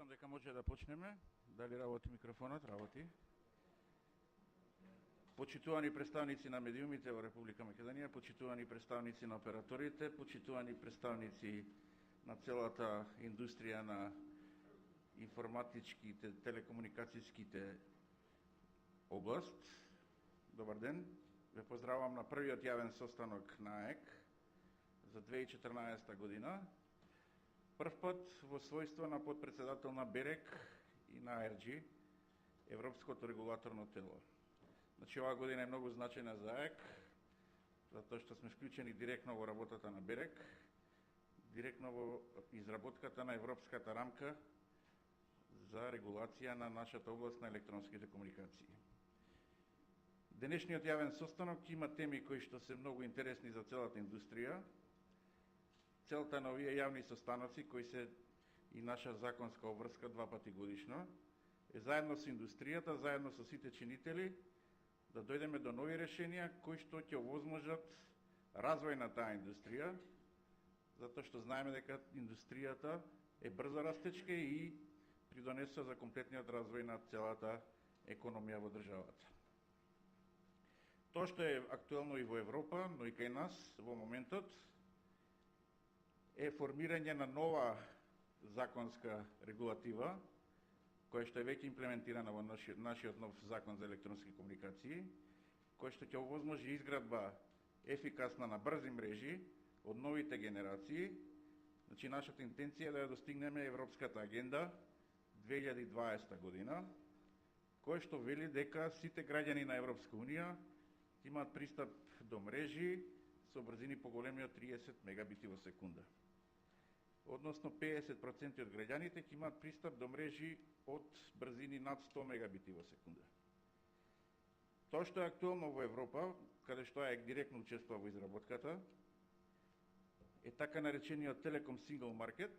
Мислам дека може да почнеме. Дали работи микрофонот? Работи. Почитувани представници на медиумите во Република Македонија, почитувани представници на операторите, почитувани представници на целата индустрија на информатичките, телекомуникацијските област. Добар ден. Ве поздравувам на првиот јавен состанок на АЕК за 2014 година. Прв пат во својство на подпредседател на БЕРЕК и на АРГ, Европското регулаторно тело. Значи, оваа година е многу значајна за АЕК, затоа што сме вклучени директно во работата на БЕРЕК, директно во изработката на европската рамка за регулација на нашата област на електронските комуникации. Денешниот јавен состанок има теми кои што се многу интересни за целата индустрија. Целта на овие јавни состаноци, кои се и наша законска обврска 2 пати годишно, е заедно со индустријата, заедно со сите чинители, да дојдеме до нови решенија кои што ќе овозможат развој на таа индустрија, затоа што знаеме дека индустријата е брзо растечка и придонесува за комплетниот развој на целата економија во државата. Тоа што е актуелно и во Европа, но и кај нас во моментот, е формирање на нова законска регулатива, која што е веќе имплементирана во нашиот нов закон за електронски комуникации, која што ќе овозможи изградба ефикасна на брзи мрежи од новите генерации. Значи, нашата интенција е да ја достигнеме Европската агенда 2020 година, која што вели дека сите граѓани на Европска Унија имаат пристап до мрежи со брзини поголеми од 30 мегабити во секунда. Односно 50% од граѓаните ќе имаат пристап до мрежи од брзини над 100 мегабити во секунда. Тоа што е актуелно во Европа, каде што АЕК директно учествува во изработката, е така наречениот Telecom Single Market.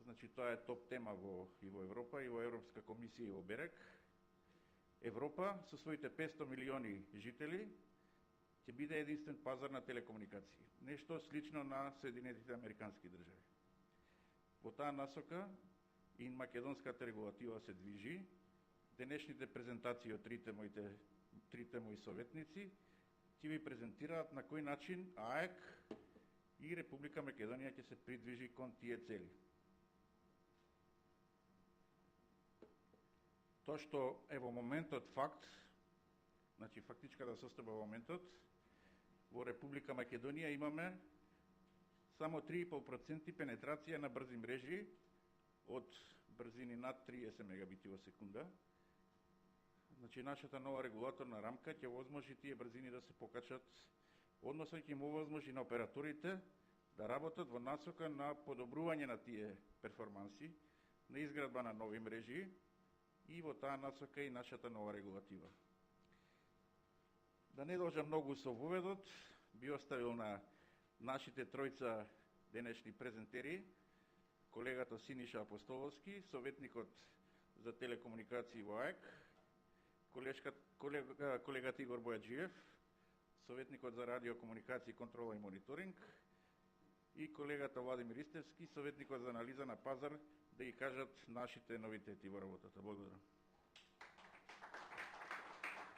Значи, тоа е топ тема и во Европа, и во Европска комисија, и во БЕРЕК. Европа, со своите 500 милиони жители, ќе биде единствен пазар на телекомуникации. Нешто слично на Соединетите Американски држави. Во таа насока и македонската регулатива се движи. Денешните презентации од трите мои советници ќе ви презентираат на кој начин АЕК и Република Македонија ќе се придвижи кон тие цели. Тоа што е во моментот факт, значи фактичката состојба во моментот, во Република Македонија имаме само 3,5% пенетрација на брзи мрежи од брзини над 30 мегабити во секунда. Значи, нашата нова регулаторна рамка ќе овозможи тие брзини да се покачат, односно ќе им овозможи на операторите да работат во насока на подобрување на тие перформанси, на изградба на нови мрежи и во таа насока и нашата нова регулатива. Да не должам многу со воведот, би оставил на нашите тројца денешни презентери, колегата Синиша Апостоловски, советникот за телекомуникации во АЕК, колегата Игор Бојаджиев, советникот за радиокомуникации, контрола и мониторинг, и колегата Владимир Истевски, советникот за анализа на пазар, да ги кажат нашите новитети во работата. Благодарам.